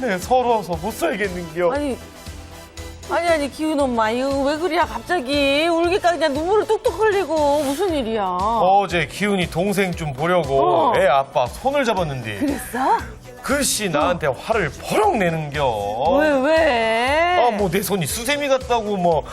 내 서러워서 못 살겠는겨. 아니, 기훈 엄마, 이거 왜 그래, 갑자기. 울기까지 그냥 눈물을 뚝뚝 흘리고. 무슨 일이야? 어제 기훈이 동생 좀 보려고 애 아빠 손을 잡았는데 그랬어? 글씨 나한테 화를 버럭 내는겨. 왜? 뭐 내 손이 수세미 같다고 뭐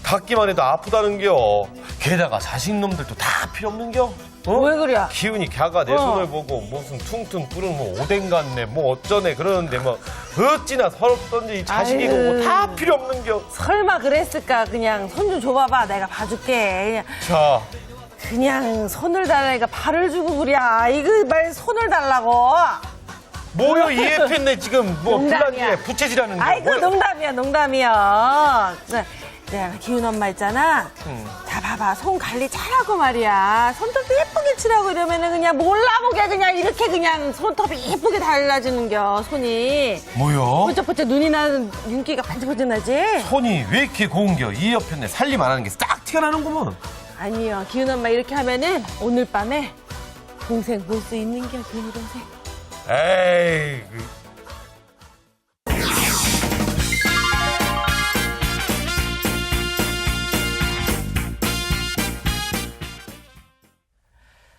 닿기만 해도 아프다는겨. 게다가 자식놈들도 다 필요 없는겨. 왜 그래? 기훈이 걔가 내 손을 보고 무슨 퉁퉁 부른 뭐 오뎅 같네 뭐 어쩌네 그러는데 뭐 어찌나 서럽던지 이 자식이고 뭐 다 필요 없는겨. 설마 그랬을까? 그냥 손 좀 줘봐봐. 내가 봐줄게. 자, 그냥 손을 달라니까 발을 주고 그래. 이거 말 손을 달라고. 뭐요 이해했네 지금 뭐 농담이야. 불난지에 부채질하는 거. 아이고, 농담이야. 내가 기훈 엄마 있잖아. 자, 봐봐. 손 관리 잘하고 말이야. 손톱도 예쁘게 칠하고 이러면은 그냥 몰라보게 그냥 이렇게 그냥 손톱이 예쁘게 달라지는겨, 손이. 뭐요? 번쩍번쩍 눈이 나는 윤기가 반짝반짝 나지? 손이 왜 이렇게 고운겨? 이 옆편에 살림 안 하는 게 싹 티가 나는구먼. 아니요. 기훈 엄마 이렇게 하면은 오늘 밤에 동생 볼 수 있는겨, 기훈이 동생. 에이.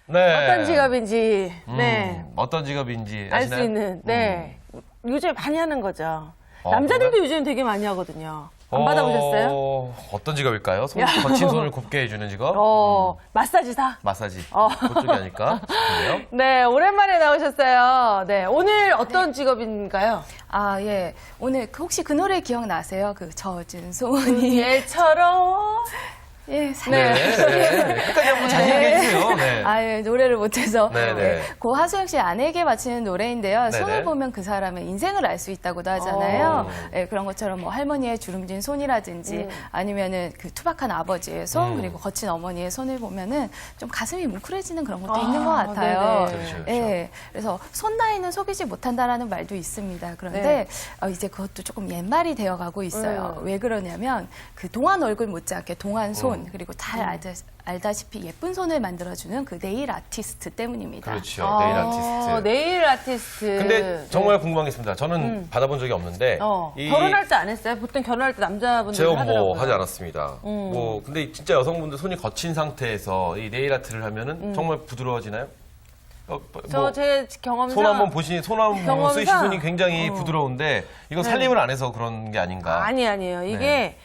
네. 어떤 직업인지, 네. 어떤 직업인지 알 수 아시나요? 있는, 네. 요즘에 많이 하는 거죠. 남자들도 그래요? 요즘 되게 많이 하거든요. 안 받아보셨어요? 어떤 직업일까요? 거친 손을 곱게 해주는 직업? 마사지사. 마사지. 그쪽이 아닐까 싶은데요. 네, 오랜만에 나오셨어요. 네, 오늘 어떤 직업인가요? 아, 예. 오늘 혹시 그 노래 기억나세요? 그 젖은 손이. 얘처럼. 예, 네. 끝까지 한번 자신 있게 해주세요. 네. 아, 예, 노래를 못해서. 네네. 예, 고 하소영 씨 아내에게 바치는 노래인데요. 네네. 손을 보면 그 사람의 인생을 알 수 있다고도 하잖아요. 예, 그런 것처럼 뭐 할머니의 주름진 손이라든지 아니면은 그 투박한 아버지의 손 그리고 거친 어머니의 손을 보면은 좀 가슴이 뭉클해지는 그런 것도 있는 것 같아요. 네네. 그렇죠. 예, 그래서 손 나이는 속이지 못한다라는 말도 있습니다. 그런데 이제 그것도 조금 옛말이 되어가고 있어요. 왜 그러냐면 그 동안 얼굴 못지않게 동안 손 그리고 잘 알다시피 예쁜 손을 만들어주는 그 네일 아티스트 때문입니다. 그렇죠. 네일 아티스트. 네일 아티스트. 근데 정말 궁금한 게 있습니다. 저는 받아본 적이 없는데. 결혼할 때 안 했어요? 보통 결혼할 때 남자분들 제가 하더라고요. 뭐 하지 않았습니다. 뭐 근데 진짜 여성분들 손이 거친 상태에서 이 네일 아트를 하면은 정말 부드러워지나요? 제 경험상. 손 한번 보시니 손 한번 경험상- 쓰신 손이 굉장히 부드러운데 이건 살림을 안 해서 그런 게 아닌가? 아니에요. 이게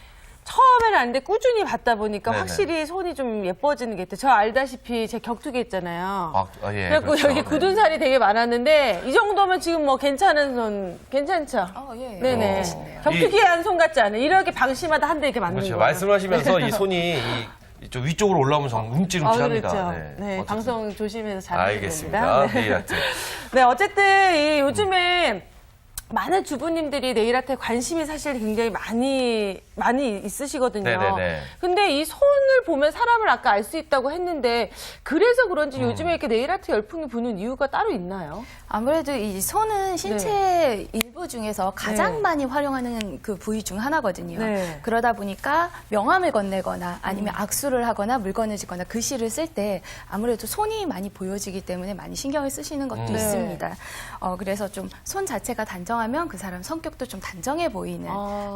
처음에는 안 돼 꾸준히 받다 보니까 네네. 확실히 손이 좀 예뻐지는 게 있대요. 저 알다시피 제 격투기 있잖아요. 예. 그래갖고 그렇죠. 여기 굳은 살이 되게 많았는데 이 정도면 지금 뭐 괜찮은 손 괜찮죠? 예. 네네. 그러시네요. 격투기에 한 손 같지 않아요? 이렇게 방심하다 한 대 이렇게 맞는 그렇죠. 거예요. 말씀하시면서 이 손이 이쪽 위쪽으로 올라오면 정말 움찔움찔합니다. 그렇죠. 네. 네, 어쨌든. 방송 조심해서 잘 해야 알겠습니다. 됩니다. 네일 아트. 네, 어쨌든 이 요즘에 많은 주부님들이 네일 아트에 관심이 사실 굉장히 많이 있으시거든요. 네네네. 근데 이 손을 보면 사람을 아까 알 수 있다고 했는데 그래서 그런지 요즘에 이렇게 네일 아트 열풍이 부는 이유가 따로 있나요? 아무래도 이 손은 신체 일부 중에서 가장 많이 활용하는 그 부위 중 하나거든요. 네. 그러다 보니까 명함을 건네거나 아니면 악수를 하거나 물건을 쥐거나 글씨를 쓸 때 아무래도 손이 많이 보여지기 때문에 많이 신경을 쓰시는 것도 있습니다. 그래서 좀 손 자체가 단정하면 그 사람 성격도 좀 단정해 보이는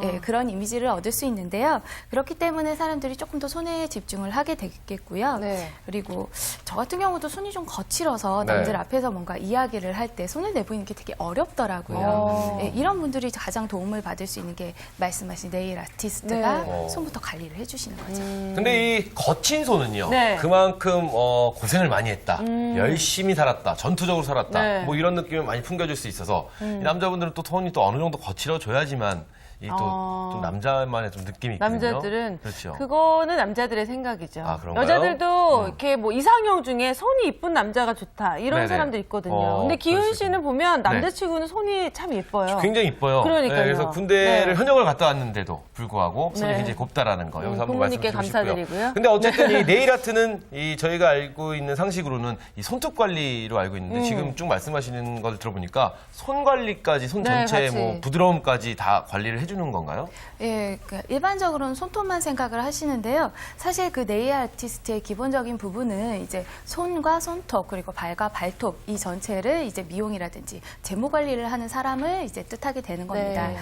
예, 그런 이미지를 얻을 수 있는데요. 그렇기 때문에 사람들이 조금 더 손에 집중을 하게 되겠고요. 네. 그리고 저 같은 경우도 손이 좀 거칠어서 네. 남들 앞에서 뭔가 이야기를 할 때 손을 내보이는 게 되게 어렵더라고요. 예, 이런 분들이 가장 도움을 받을 수 있는 게 말씀하신 네일 아티스트가 네. 손부터 관리를 해주시는 거죠. 근데 이 거친 손은요. 네. 그만큼 고생을 많이 했다. 열심히 살았다. 전투적으로 살았다. 네. 뭐 이런 느낌을 많이 풍겨줄 수 있어서 이 남자분들은 또 손이 또 어느 정도 거칠어줘야지만 이 또 좀 남자만의 좀 느낌이 있거든요. 남자들은 그렇죠. 그거는 남자들의 생각이죠. 아, 그런가요? 여자들도 이렇게 뭐 이상형 중에 손이 이쁜 남자가 좋다 이런 네네. 사람들 있거든요. 근데 그럴 기훈 수 씨는 보면 남자치고는 손이 참 예뻐요. 굉장히 이뻐요. 그러니까요. 그래서 군대를 네. 현역을 갔다 왔는데도 불구하고 손이 네. 굉장히 곱다라는 거 여기서 한번 부모님께 말씀드리고 싶고요. 감사드리고요. 근데 어쨌든 이 네일 아트는 이 저희가 알고 있는 상식으로는 이 손톱 관리로 알고 있는데 지금 쭉 말씀하시는 걸 들어보니까 손 관리까지 손 네, 전체의 같이. 뭐 부드러움까지 다 관리를 해주는 해주는 건가요? 예, 그러니까 일반적으로는 손톱만 생각을 하시는데요. 사실 그 네일 아티스트의 기본적인 부분은 이제 손과 손톱 그리고 발과 발톱 이 전체를 이제 미용이라든지 제모 관리를 하는 사람을 이제 뜻하게 되는 겁니다. 네.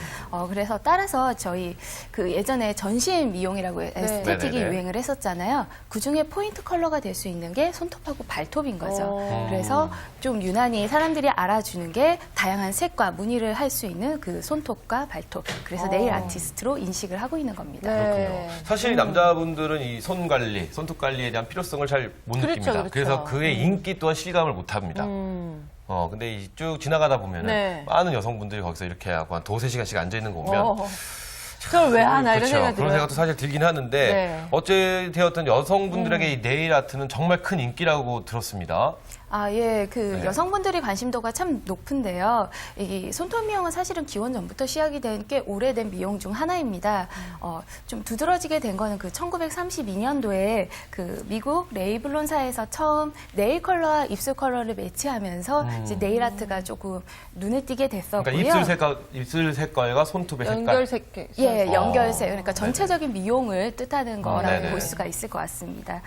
그래서 따라서 저희 그 예전에 전신 미용이라고 에스테틱이 네네네. 유행을 했었잖아요. 그 중에 포인트 컬러가 될 수 있는 게 손톱하고 발톱인 거죠. 오. 그래서 좀 유난히 사람들이 알아주는 게 다양한 색과 무늬를 할 수 있는 그 손톱과 발톱. 그래서 네일 아티스트로 인식을 하고 있는 겁니다. 네. 사실 남자분들은 이 손 관리, 손톱 관리에 대한 필요성을 잘 못 그렇죠, 느낍니다. 그렇죠. 그래서 그의 인기 또한 실감을 못 합니다. 근데 이 쭉 지나가다 보면은 네. 많은 여성분들이 거기서 이렇게 하고 한 2-3시간씩 앉아 있는 거 보면 그걸 왜 하나 이런 그렇죠. 생각이 그런 들어요. 생각도 사실 들긴 하는데 네. 어찌되었든 여성분들에게 이 네일 아트는 정말 큰 인기라고 들었습니다. 예, 그 네. 여성분들의 관심도가 참 높은데요. 이 손톱 미용은 사실은 기원 전부터 시작이 된 꽤 오래된 미용 중 하나입니다. 좀 두드러지게 된 거는 그 1932년도에 그 미국 레이블론사에서 처음 네일 컬러와 입술 컬러를 매치하면서 이제 네일 아트가 조금 눈에 띄게 됐었고요. 그러니까 입술 색깔과 손톱의 색깔. 연결색. 예, 연결색. 그러니까 전체적인 미용을 뜻하는 거라고 네네. 볼 수가 있을 것 같습니다.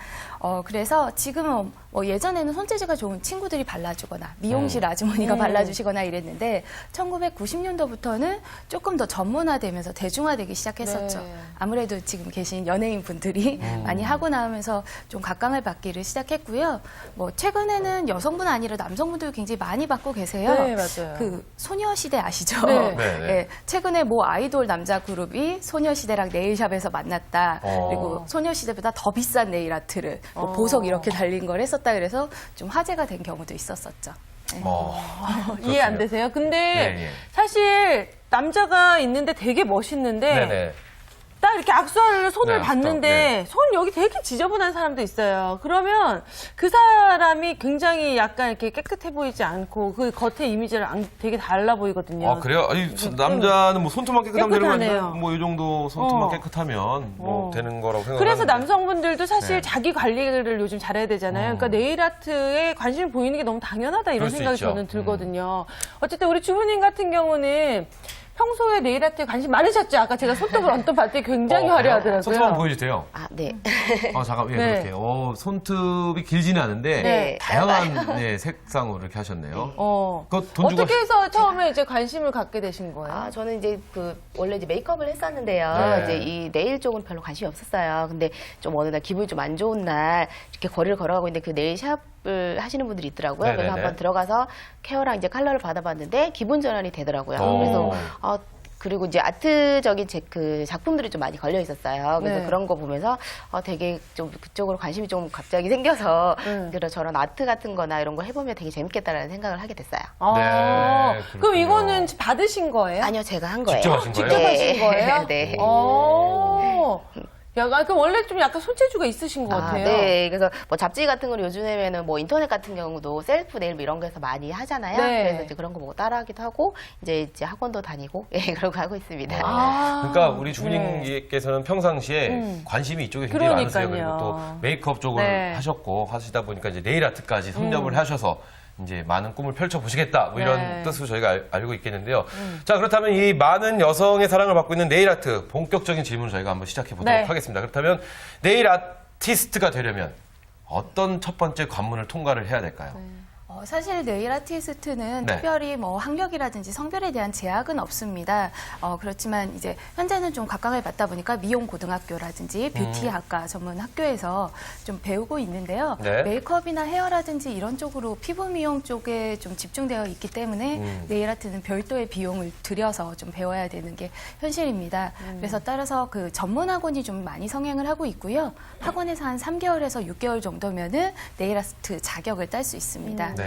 그래서 지금은 뭐 예전에는 손재주가 좋은 친구들이 발라주거나 미용실 아주머니가 발라주시거나 이랬는데 1990년도부터는 조금 더 전문화되면서 대중화되기 시작했었죠. 네. 아무래도 지금 계신 연예인 분들이 많이 하고 나오면서 좀 각광을 받기를 시작했고요. 뭐 최근에는 여성분 아니라 남성분들 굉장히 많이 받고 계세요. 네, 맞아요. 그 소녀시대 아시죠? 네. 네, 네. 예, 최근에 뭐 아이돌 남자 그룹이 소녀시대랑 네일샵에서 만났다. 그리고 소녀시대보다 더 비싼 네일 아트를 뭐 보석 이렇게 달린 걸 했었다. 그래서 좀 화제가 된 경우도 있었었죠. 네. 이해 안 되세요? 근데 네, 예. 사실 남자가 있는데 되게 멋있는데 네네. 딱 이렇게 악수하는 손을 네, 봤는데 네. 손 여기 되게 지저분한 사람도 있어요. 그러면 그 사람이 굉장히 약간 이렇게 깨끗해 보이지 않고 그 겉의 이미지를 되게 달라 보이거든요. 아, 그래요? 아니, 남자는 뭐 손톱만 깨끗하면 되는 거 아니에요? 깨끗하네요. 뭐 이 정도 손톱만 어. 깨끗하면 뭐 되는 거라고 생각하는데. 그래서 남성분들도 사실 네. 자기 관리를 요즘 잘해야 되잖아요. 그러니까 네일 아트에 관심을 보이는 게 너무 당연하다 이런 그럴 수 생각이 있죠. 저는 들거든요. 어쨌든 우리 주부님 같은 경우는 평소에 네일 아트에 관심 많으셨죠? 아까 제가 손톱을 언뜻 봤더니 굉장히 화려하더라고요. 손톱 한번 보여주세요. 네. 잠깐, 예, 네. 그렇게. 손톱이 길지는 않은데, 네. 다양한 색상으로 이렇게 하셨네요. 그거 돈 주고 어떻게 해서 처음에 이제 관심을 갖게 되신 거예요? 저는 이제 원래 이제 메이크업을 했었는데요. 네. 이제 이 네일 쪽은 별로 관심이 없었어요. 근데 좀 어느 날 기분이 좀 안 좋은 날 이렇게 거리를 걸어가고 있는데 그 네일샵을 하시는 분들이 있더라고요. 그래서 네네네. 한번 들어가서 케어랑 이제 컬러를 받아봤는데 기분 전환이 되더라고요. 그래서 그리고 이제 아트적인 그 작품들이 좀 많이 걸려 있었어요. 그래서 네. 그런 거 보면서 되게 좀 그쪽으로 관심이 좀 갑자기 생겨서 그래서 저런 아트 같은 거나 이런 거 해보면 되게 재밌겠다라는 생각을 하게 됐어요. 네, 그럼 그렇군요. 이거는 받으신 거예요? 아니요, 제가 한 거예요. 직접 하신 거예요? 직접 하신 거예요? 네. 약간, 그럼 원래 좀 약간 손재주가 있으신 것 같아요. 네. 그래서 뭐 잡지 같은 걸 요즘에는 뭐 인터넷 같은 경우도 셀프 네일 뭐 이런 거에서 많이 하잖아요. 네. 그래서 이제 그런 거 보고 따라하기도 하고 이제 학원도 다니고 예, 그러고 하고 있습니다. 그러니까 우리 주부님께서는 평상시에 관심이 이쪽에 굉장히 많으세요. 그러니까요. 그리고 또 메이크업 쪽을 네. 하셨고 하시다 보니까 이제 네일 아트까지 섭렵을 하셔서 이제 많은 꿈을 펼쳐보시겠다 뭐 이런 네. 뜻으로 저희가 알고 있겠는데요. 자, 그렇다면 이 많은 여성의 사랑을 받고 있는 네일 아트 본격적인 질문을 저희가 한번 시작해 보도록 네. 하겠습니다. 그렇다면 네일 아티스트가 되려면 어떤 첫 번째 관문을 통과를 해야 될까요? 사실 네일 아티스트는 네. 특별히 뭐 학력이라든지 성별에 대한 제약은 없습니다. 그렇지만 이제 현재는 좀 각광을 받다 보니까 미용 고등학교라든지 뷰티학과 전문 학교에서 좀 배우고 있는데요. 네. 메이크업이나 헤어라든지 이런 쪽으로 피부 미용 쪽에 좀 집중되어 있기 때문에 네일 아트는 별도의 비용을 들여서 좀 배워야 되는 게 현실입니다. 그래서 따라서 그 전문 학원이 좀 많이 성행을 하고 있고요. 학원에서 한 3개월에서 6개월 정도면은 네일 아트 자격을 딸 수 있습니다. 네.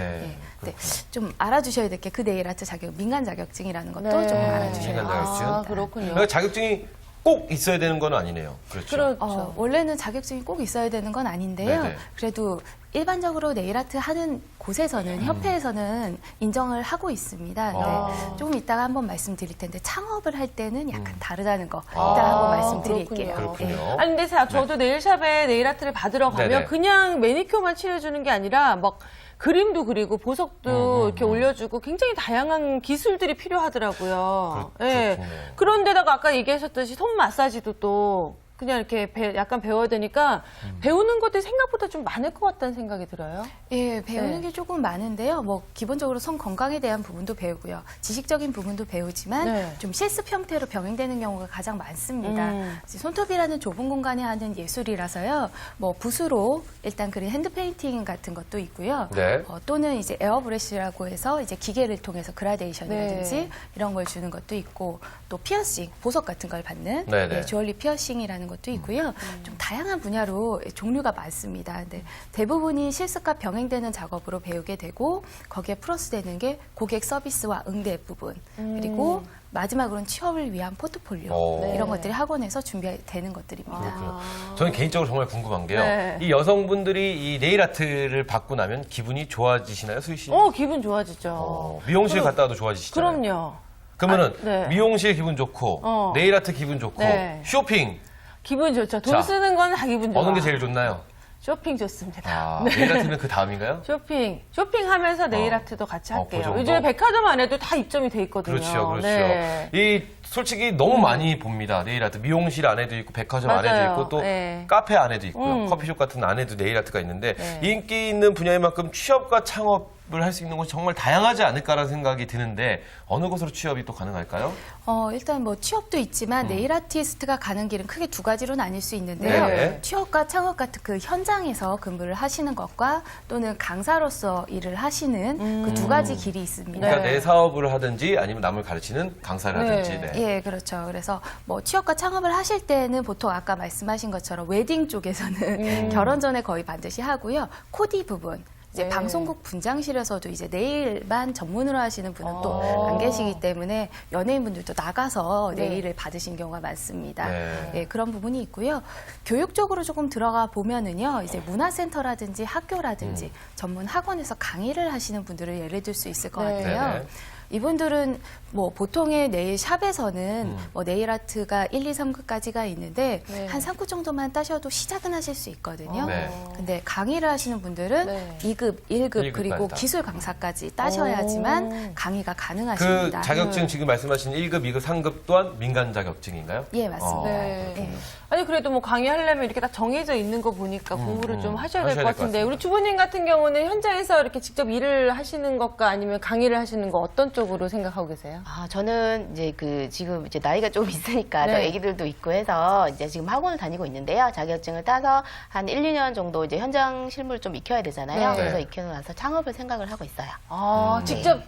네. 좀 알아주셔야 될 게 그 네일 아트 자격, 민간 자격증이라는 것도 네. 좀 알아주셔야 민간 돼요. 자격증. 그렇군요. 그러니까 자격증이 꼭 있어야 되는 건 아니네요. 그렇죠. 그렇죠. 원래는 자격증이 꼭 있어야 되는 건 아닌데요. 네네. 그래도 일반적으로 네일 아트 하는 곳에서는 협회에서는 인정을 하고 있습니다. 근데 조금 이따가 한번 말씀드릴 텐데 창업을 할 때는 약간 다르다는 거 이따가 한번 말씀드릴게요. 그렇군요. 예. 아니, 근데 저도 네일샵에 네일 아트를 받으러 가면 네네. 그냥 매니큐어만 칠해주는 게 아니라 막 그림도 그리고 보석도 이렇게 올려주고 굉장히 다양한 기술들이 필요하더라고요. 예. 그렇군요. 그런데다가 아까 얘기하셨듯이 손 마사지도 또 그냥 이렇게 약간 배워야 되니까 배우는 것들이 생각보다 좀 많을 것 같다는 생각이 들어요. 예, 배우는 네. 게 조금 많은데요. 뭐 기본적으로 손 건강에 대한 부분도 배우고요. 지식적인 부분도 배우지만 네. 좀 실습 형태로 병행되는 경우가 가장 많습니다. 이제 손톱이라는 좁은 공간에 하는 예술이라서요. 뭐 붓으로 일단 그린 핸드 페인팅 같은 것도 있고요. 네. 또는 이제 에어브러쉬라고 해서 이제 기계를 통해서 그라데이션이라든지 네. 이런 걸 주는 것도 있고 또 피어싱, 보석 같은 걸 받는 네네. 예, 주얼리 피어싱이라는 것도 있고요. 좀 다양한 분야로 종류가 많습니다. 근데 대부분이 실습과 병행되는 작업으로 배우게 되고 거기에 플러스되는 게 고객 서비스와 응대 부분 그리고 마지막으로는 취업을 위한 포트폴리오 오. 이런 것들이 학원에서 준비되는 것들입니다. 저는 개인적으로 정말 궁금한 게요. 네. 이 여성분들이 이 네일 아트를 받고 나면 기분이 좋아지시나요, 수희 씨? 기분 좋아지죠. 미용실 갔다 와도 좋아지시잖아요. 그럼요. 그러면은 네. 미용실 기분 좋고 네일 아트 기분 좋고 네. 쇼핑 기분 좋죠. 돈 자, 쓰는 건 다 기분 좋아. 어느 게 제일 좋나요? 쇼핑 좋습니다. 아, 네. 네일 아트는 그 다음인가요? 쇼핑하면서 네일 아트도 같이 그 할게요. 정도? 요즘에 백화점 안에도 다 입점이 돼 있거든요. 그렇죠, 그렇죠. 네. 이 솔직히 너무 많이 봅니다. 네일 아트 미용실 안에도 있고 백화점 맞아요. 안에도 있고 또 네. 카페 안에도 있고요. 커피숍 같은 안에도 네일 아트가 있는데 네. 인기 있는 분야인 만큼 취업과 창업을 할 수 있는 곳이 정말 다양하지 않을까라는 생각이 드는데 어느 곳으로 취업이 또 가능할까요? 일단 뭐 취업도 있지만 네일 아티스트가 가는 길은 크게 두 가지로 나뉠 수 있는데요. 네. 취업과 창업 같은 그 현장에서 근무를 하시는 것과 또는 강사로서 일을 하시는 그 두 가지 길이 있습니다. 그러니까 네. 내 사업을 하든지 아니면 남을 가르치는 강사를 하든지. 네. 네. 예, 그렇죠. 그래서 뭐 취업과 창업을 하실 때는 보통 아까 말씀하신 것처럼 웨딩 쪽에서는 결혼 전에 거의 반드시 하고요. 코디 부분. 이제 네. 방송국 분장실에서도 이제 네일만 전문으로 하시는 분은 또 안 계시기 때문에 연예인분들도 나가서 네. 네일을 받으신 경우가 많습니다. 네. 예, 그런 부분이 있고요. 교육적으로 조금 들어가 보면은요, 이제 문화센터라든지 학교라든지 전문 학원에서 강의를 하시는 분들을 예를 들 수 있을 것 네. 같아요. 네네. 이분들은 뭐 보통의 네일 샵에서는 뭐 네일 아트가 1, 2, 3급까지가 있는데 네. 한 3급 정도만 따셔도 시작은 하실 수 있거든요. 네. 근데 강의를 하시는 분들은 네. 2급, 1급 1급까지 그리고 다. 기술 강사까지 따셔야지만 강의가 그 가능하십니다. 자격증 지금 말씀하신 1급, 2급, 3급 또한 민간 자격증인가요? 예, 맞습니다. 네. 예. 아니 그래도 뭐 강의하려면 이렇게 딱 정해져 있는 거 보니까 공부를 좀 하셔야 될 하셔야 것 될것 같은데 같습니다. 우리 주부님 같은 경우는 현장에서 이렇게 직접 일을 하시는 것과 아니면 강의를 하시는 거 어떤 쪽으로 생각하고 계세요? 저는 이제 지금 이제 나이가 좀 있으니까 네. 또 아기들도 있고 해서 이제 지금 학원을 다니고 있는데요. 자격증을 따서 한 1, 2년 정도 이제 현장 실무를 좀 익혀야 되잖아요. 네. 그래서 익혀서 나서 창업을 생각을 하고 있어요. 직접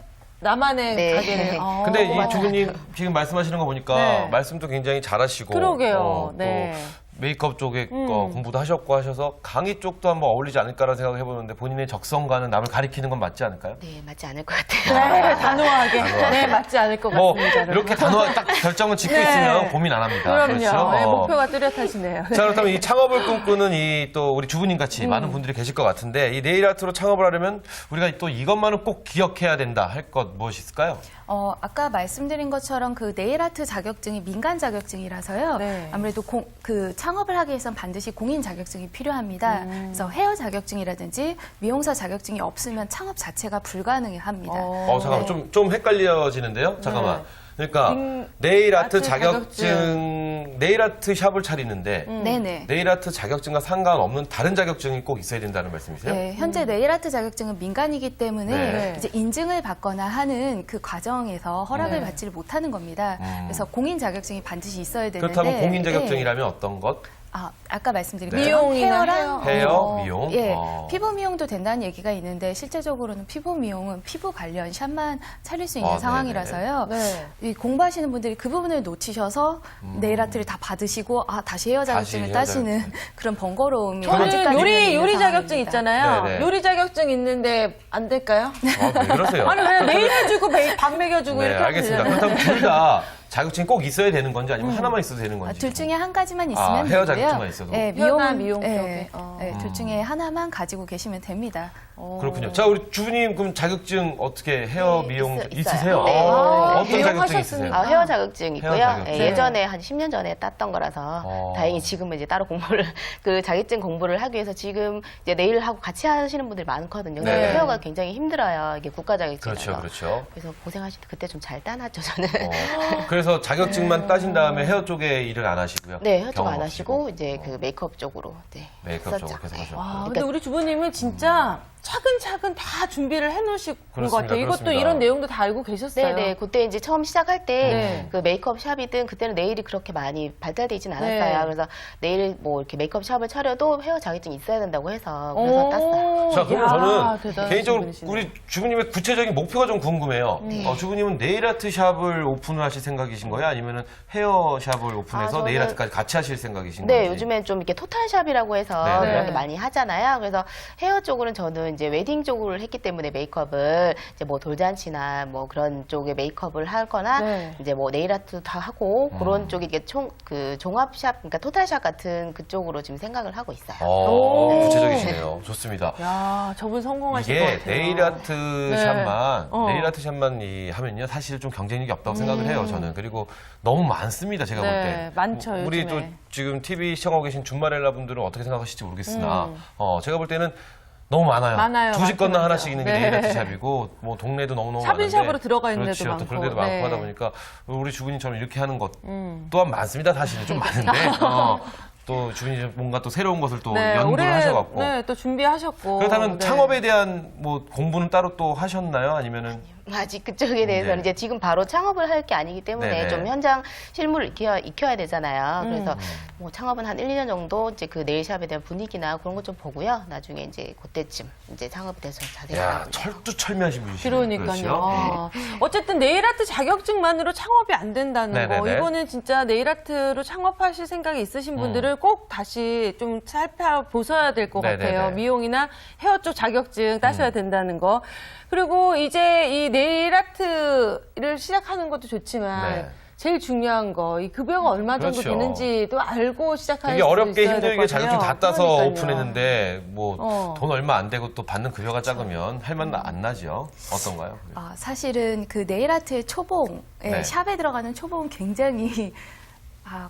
나만의 네. 가게를. 근데 이 맞아요. 주부님 지금 말씀하시는 거 보니까 네. 말씀도 굉장히 잘하시고 그러게요. 또 네. 메이크업 쪽에 거 공부도 하셨고 하셔서 강의 쪽도 한번 어울리지 않을까라는 생각을 해보는데 본인의 적성과는 남을 가리키는 건 맞지 않을까요? 네, 맞지 않을 것 같아요. 네, 단호하게. 네, 맞지 않을 것 뭐 같습니다. 이렇게 단호하게 딱 결정을 짓고 네. 있으면 고민 안 합니다. 그럼요. 그렇죠? 네, 목표가 뚜렷하시네요. 자, 그렇다면 이 창업을 꿈꾸는 이 또 우리 주부님 같이 많은 분들이 계실 것 같은데 이 네일 아트로 창업을 하려면 우리가 또 이것만은 꼭 기억해야 된다 할 것 무엇이 있을까요? 아까 말씀드린 것처럼 그 네일 아트 자격증이 민간 자격증이라서요. 네. 아무래도 그 창업을 하기 위해선 반드시 공인 자격증이 필요합니다. 그래서 헤어 자격증이라든지 미용사 자격증이 없으면 창업 자체가 불가능합니다. 잠깐만 좀 헷갈려지는데요. 잠깐만. 그러니까 네일 아트 아트 자격증, 네일 아트 샵을 차리는데 네네. 네일 아트 자격증과 상관없는 다른 자격증이 꼭 있어야 된다는 말씀이세요? 네, 현재 네일 아트 자격증은 민간이기 때문에 네. 이제 인증을 받거나 하는 그 과정에서 허락을 네. 받지를 못하는 겁니다. 그래서 공인 자격증이 반드시 있어야 되는데 그렇다면 공인 네. 자격증이라면 어떤 것? 아까 말씀드린 네. 것처럼 미용이나 헤어랑 헤어, 미용? 예, 어. 피부 미용도 된다는 얘기가 있는데 실제적으로는 피부 미용은 피부 관련 샵만 차릴 수 있는 아, 상황이라서요. 네. 이 공부하시는 분들이 그 부분을 놓치셔서 네일 아트를 다 받으시고 다시 헤어 자격증을 다시 헤어 따시는 그런 번거로움이 저는 아직까지는 요리 있는 자격증 상황입니다. 있잖아요. 네네. 요리 자격증 있는데 안 될까요? 왜 그러세요? 아니, 그냥 메일 해주고 밥 먹여주고 네, 이렇게 하면 알겠습니다. 되잖아요. 그렇다면 둘 다 자격증이 꼭 있어야 되는 건지 아니면 하나만 있어도 되는 건지. 둘 중에 한 가지만 있으면 헤어 되고요. 자격증만 있어도? 네, 헤어나 미용 네, 쪽에. 네, 둘 중에 하나만 가지고 계시면 됩니다. 그렇군요. 자, 우리 주부님 그럼 자격증 어떻게 헤어 미용 있어요. 있으세요? 네. 어떤 자격증 미용하셨으니까. 있으세요? 헤어 자격증 있고요. 헤어 자격증. 예전에 한 10년 전에 땄던 거라서 다행히 지금은 이제 따로 공부를 그 자격증 공부를 하기 위해서 지금 이제 네일을 하고 같이 하시는 분들이 많거든요. 네. 근데 헤어가 굉장히 힘들어요. 이게 국가 자격증. 그렇죠, 그렇죠. 그래서 고생하실 때 그때 좀 잘 따놨죠 저는. 그래서 자격증만 따신 다음에 헤어 쪽에 일을 안 하시고요? 네, 헤어 쪽 경험 안 없으시고. 하시고 이제 그 메이크업 쪽으로 메이크업 쪽으로 계속 네. 하셨고. 아, 근데 우리 주부님은 진짜 차근차근 다 준비를 해놓으신 것 그렇습니다, 같아요. 이것도 그렇습니다. 이런 내용도 다 알고 계셨어요. 네네. 그때 이제 처음 시작할 때 네. 그 메이크업 샵이든 그때는 네일이 그렇게 많이 발달되진 않았어요. 네. 그래서 네일 뭐 이렇게 메이크업 샵을 차려도 헤어 자격증이 있어야 된다고 해서 그래서 땄어요. 자, 그러면 야, 저는 대단하신 개인적으로 분이시네. 우리 주부님의 구체적인 목표가 좀 궁금해요. 주부님은 네일아트 샵을 오픈을 하실 생각이신 거예요? 아니면 헤어 샵을 오픈해서 저는- 네일아트까지 같이 하실 생각이신 네, 건지? 요즘엔 좀 이렇게 토탈샵이라고 해서 네. 그런 게 많이 하잖아요. 그래서 헤어 쪽으로는 저는 이제 웨딩 쪽으로 했기 때문에 메이크업을 이제 뭐 돌잔치나 뭐 그런 쪽에 메이크업을 하거나 네. 이제 뭐 네일아트 다 하고 그런 쪽에 이게 그 종합샵, 그러니까 토탈샵 같은 그쪽으로 지금 생각을 하고 있어요. 구체적이시네요. 좋습니다. 야, 저분 성공하실 것 이게 같아요. 네일아트 네. 샵만 어. 네일아트 샵만 하면요 사실 좀 경쟁력이 없다고 생각을 해요 저는. 그리고 너무 많습니다 제가 볼 네, 때. 많죠, 우리 요즘에. 또 지금 TV 시청하고 계신 준마렐라 분들은 어떻게 생각하실지 모르겠으나 제가 볼 때는 너무 많아요. 많아요. 두 집 건너 많죠, 하나씩 있는 게 네. 네일아트 샵이고 뭐 동네도 너무너무 많은데 샵인샵으로 들어가 있는 그렇죠. 데도 또 그런 많고. 데도 많고 네. 하다 보니까 우리 주부님처럼 이렇게 하는 것 또한 많습니다 사실은 좀 많은데 또 주부님 뭔가 또 새로운 것을 또 네, 연구를 올해, 하셔갖고 네, 또 준비하셨고. 그렇다면 네. 창업에 대한 뭐 공부는 따로 또 하셨나요? 아니면은 아직 그쪽에 대해서는 네. 이제 지금 바로 창업을 할 게 아니기 때문에 네네. 좀 현장 실무를 익혀야 되잖아요. 그래서 뭐 창업은 한 1, 2년 정도 이제 그 네일샵에 대한 분위기나 그런 것 좀 보고요. 나중에 이제 그때쯤 이제 창업에 대해서 자세히 야 알아보려고. 철두철미하신 분이시네요. 그러니까요. 그렇죠? 어쨌든 네일아트 자격증만으로 창업이 안 된다는 거. 네네네. 이거는 진짜 네일아트로 창업하실 생각이 있으신 분들은 꼭 다시 좀 살펴보셔야 될 것 네네네. 같아요. 미용이나 헤어 쪽 자격증 따셔야 된다는 거. 그리고 이제 이 네일아트를 시작하는 것도 좋지만 네. 제일 중요한 거, 이 급여가 얼마 정도 그렇죠. 되는지도 알고 시작할 이게 수도 어렵게 있어야 될 힘들게 것 자격증 같아요. 다 따서 그러니까요. 오픈했는데 뭐 돈 어. 얼마 안 되고 또 받는 급여가 작으면 할 맛 안 나죠. 어떤가요? 사실은 그 네일아트의 초봉, 네. 샵에 들어가는 초봉은 굉장히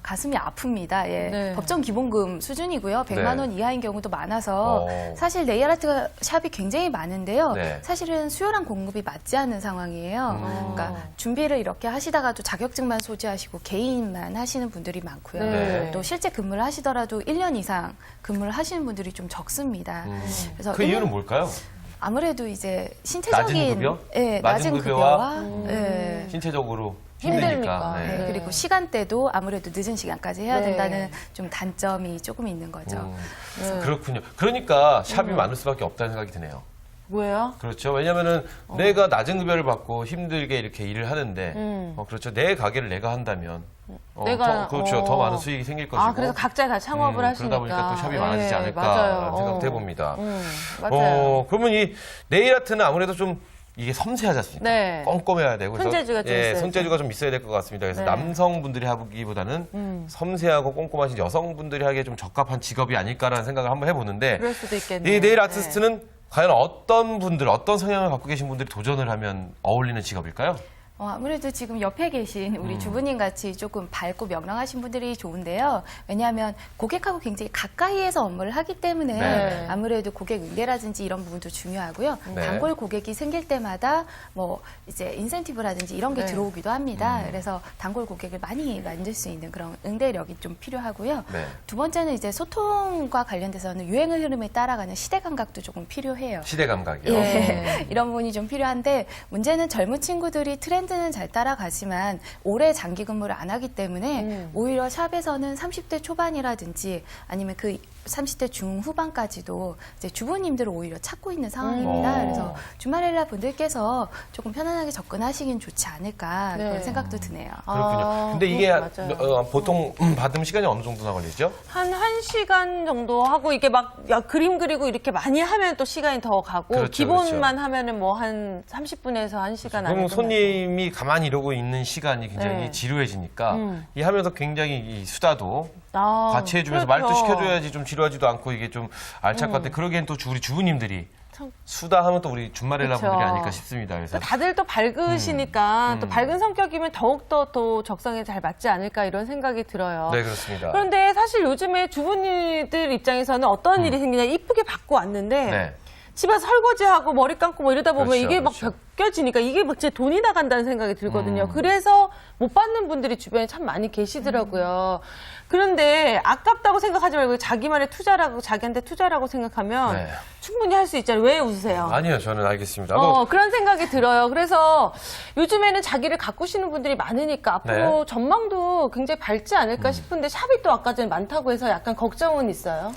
가슴이 아픕니다. 예. 네. 법정 기본금 수준이고요. 100만 원 이하인 경우도 많아서 어. 사실 네일아트 샵이 굉장히 많은데요. 네. 사실은 수요랑 공급이 맞지 않는 상황이에요. 그러니까 준비를 이렇게 하시다가도 자격증만 소지하시고 개인만 하시는 분들이 많고요. 네. 또 실제 근무를 하시더라도 1년 이상 근무를 하시는 분들이 좀 적습니다. 그래서 그 이유는 뭘까요? 아무래도 이제 신체적인 낮은 급여? 예, 낮은 낮은 급여와 급여와 예. 신체적으로 힘드니까. 힘드니까. 네. 네, 그리고 시간대도 아무래도 늦은 시간까지 해야 네. 된다는 좀 단점이 조금 있는 거죠. 그렇군요. 그러니까 샵이 많을 수밖에 없다는 생각이 드네요. 뭐예요? 그렇죠. 왜냐면은 내가 낮은 급여를 받고 힘들게 이렇게 일을 하는데, 그렇죠. 내 가게를 내가 한다면, 그렇죠. 더 많은 수익이 생길 것이고. 그래서 각자 다 창업을 하시니까. 그러다 보니까 또 샵이 많아지지 네, 않을까라는 맞아요. 생각도 해봅니다. 맞아요. 그러면 이 네일 아트는 아무래도 좀 이게 섬세하지 않습니까? 네. 꼼꼼해야 되고. 그래서 손재주가 좀 있어야죠. 손재주가 좀 있어야 될 것 같습니다. 그래서 네. 남성분들이 하기보다는 섬세하고 꼼꼼하신 여성분들이 하기에 좀 적합한 직업이 아닐까라는 생각을 한번 해보는데 그럴 수도 있겠네요. 이 네일 아티스트는 과연 어떤 분들, 어떤 성향을 갖고 계신 분들이 도전을 하면 어울리는 직업일까요? 아무래도 지금 옆에 계신 우리 주부님 같이 조금 밝고 명랑하신 분들이 좋은데요. 왜냐하면 고객하고 굉장히 가까이에서 업무를 하기 때문에 네. 아무래도 고객 응대라든지 이런 부분도 중요하고요. 네. 단골 고객이 생길 때마다 뭐 이제 인센티브라든지 이런 게 네. 들어오기도 합니다. 그래서 단골 고객을 많이 만들 수 있는 그런 응대력이 좀 필요하고요. 네. 두 번째는 이제 소통과 관련돼서는 유행의 흐름에 따라가는 시대 감각도 조금 필요해요. 시대 감각이요. 예, 이런 부분이 좀 필요한데 문제는 젊은 친구들이 트렌드는 잘 따라가지만 오래 장기 근무를 안 하기 때문에 오히려 샵에서는 30대 초반이라든지 아니면 그 30대 중후반까지도 이제 주부님들을 오히려 찾고 있는 상황입니다. 그래서 주말렐라 분들께서 조금 편안하게 접근하시긴 좋지 않을까 네. 그런 생각도 드네요. 그렇군요. 근데 이게 맞아요. 보통 받음 시간이 어느 정도나 걸리죠? 한 1시간 정도 하고 이게 막 그림 그리고 이렇게 많이 하면 또 시간이 더 가고 그렇죠, 기본만 하면은 뭐 한 30분에서 1시간 안에 그럼 끝나죠. 손님이 가만히 이러고 있는 시간이 굉장히 네. 지루해지니까 이 하면서 굉장히 이 수다도 아, 같이 해주면서 그렇죠. 말도 시켜줘야지 좀 지루하지도 않고 이게 좀 알찰 것 같아. 그러기엔 또 우리 주부님들이 수다 하면 또 우리 주말렐라 그쵸. 분들이 아닐까 싶습니다. 그래서 다들 또 밝으시니까 또 밝은 성격이면 더욱더 또 적성에 잘 맞지 않을까 이런 생각이 들어요. 네, 그렇습니다. 그런데 사실 요즘에 주부님들 입장에서는 어떤 일이 생기냐 이쁘게 받고 왔는데 네. 집에서 설거지하고 머리 감고 뭐 이러다 보면 그렇죠, 이게 막 그렇죠. 벗겨지니까 이게 막 제 돈이 나간다는 생각이 들거든요. 그래서 못 받는 분들이 주변에 참 많이 계시더라고요. 그런데 아깝다고 생각하지 말고 자기만의 투자라고 자기한테 투자라고 생각하면 네. 충분히 할 수 있잖아요. 왜 웃으세요? 아니요, 저는 알겠습니다. 그런 생각이 들어요. 그래서 요즘에는 자기를 가꾸시는 분들이 많으니까 앞으로 네. 전망도 굉장히 밝지 않을까 싶은데 샵이 또 아까 전에 많다고 해서 약간 걱정은 있어요.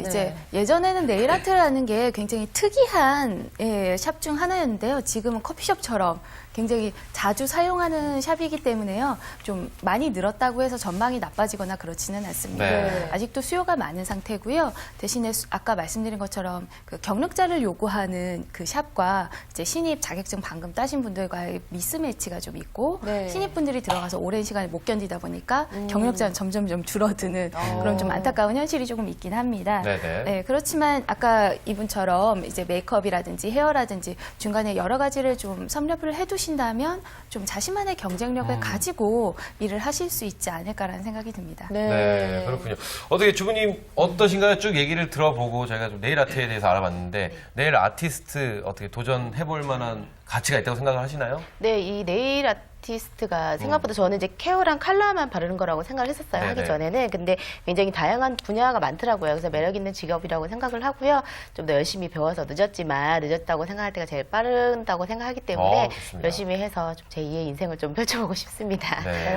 이제 예전에는 네일 아트라는 게 굉장히 특이한 샵 중 하나였는데요. 지금은 커피숍처럼 굉장히 자주 사용하는 샵이기 때문에요. 좀 많이 늘었다고 해서 전망이 나빠지거나 그렇지는 않습니다. 네. 아직도 수요가 많은 상태고요. 대신에 아까 말씀드린 것처럼 그 경력자를 요구하는 그 샵과 이제 신입 자격증 방금 따신 분들과의 미스매치가 좀 있고 네. 신입분들이 들어가서 오랜 시간을 못 견디다 보니까 경력자는 점점 줄어드는 그런 좀 안타까운 현실이 조금 있긴 합니다. 네네. 네, 그렇지만 아까 이분처럼 이제 메이크업이라든지 헤어라든지 중간에 여러 가지를 좀 섭렵을 해두신다면 좀 자신만의 경쟁력을 가지고 일을 하실 수 있지 않을까라는 생각이 듭니다. 네, 그렇군요. 어떻게 주부님 어떠신가요? 쭉 얘기를 들어보고 저희가 좀 네일 아트에 대해서 알아봤는데 네일 아티스트 어떻게 도전해볼 만한 가치가 있다고 생각을 하시나요? 네, 이 네일 아티스트가 생각보다 저는 이제 케어랑 컬러만 바르는 거라고 생각을 했었어요. 네네. 하기 전에는. 근데 굉장히 다양한 분야가 많더라고요. 그래서 매력 있는 직업이라고 생각을 하고요. 좀 더 열심히 배워서 늦었다고 생각할 때가 제일 빠른다고 생각하기 때문에 좋습니다. 열심히 해서 좀 제2의 인생을 좀 펼쳐보고 싶습니다. 네.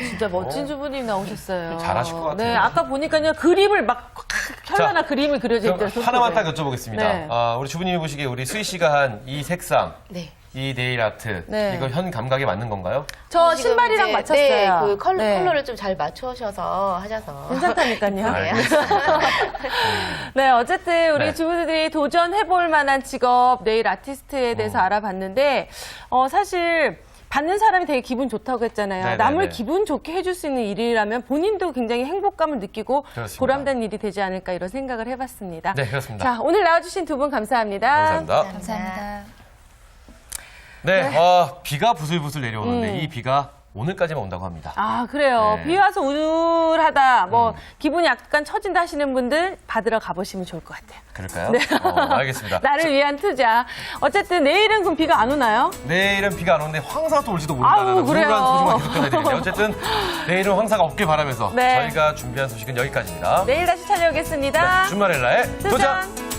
진짜 멋진 주부님 나오셨어요. 잘하실 것 같아요. 네, 아까 보니까요 그림을 막 현란한 그림이 그려져 그럼 있더라고요. 하나만 딱 여쭤보겠습니다. 네. 우리 주부님이 보시기에 우리 수희 씨가 한 이 색상, 네. 이 네일 아트, 네. 이거 현 감각에 맞는 건가요? 저 지금 신발이랑 이제, 맞췄어요. 네, 그 네. 컬러를 좀 잘 맞추셔서 하셔서. 괜찮다니까요. 네. 네, 어쨌든 우리 네. 주부들이 도전해볼 만한 직업 네일 아티스트에 대해서 알아봤는데 사실 받는 사람이 되게 기분 좋다고 했잖아요. 네네네. 남을 기분 좋게 해줄 수 있는 일이라면 본인도 굉장히 행복감을 느끼고 그렇습니다. 보람된 일이 되지 않을까 이런 생각을 해봤습니다. 네, 그렇습니다. 자, 오늘 나와주신 두 분 감사합니다. 감사합니다. 감사합니다. 네, 비가 부슬부슬 내려오는데 이 비가 오늘까지만 온다고 합니다. 아, 그래요. 네. 비 와서 우울하다, 기분이 약간 처진다 하시는 분들 받으러 가보시면 좋을 것 같아요. 그럴까요? 네. 알겠습니다. 나를 위한 투자. 어쨌든 내일은 그럼 비가 안 오나요? 내일은 비가 안 오는데 황사가 또 올지도 모른다는 아우, 그래요. 우울한 소식만 계속 전해드리는데 어쨌든 내일은 황사가 없길 바라면서 네. 저희가 준비한 소식은 여기까지입니다. 내일 다시 찾아오겠습니다. 주말엘라의 도전!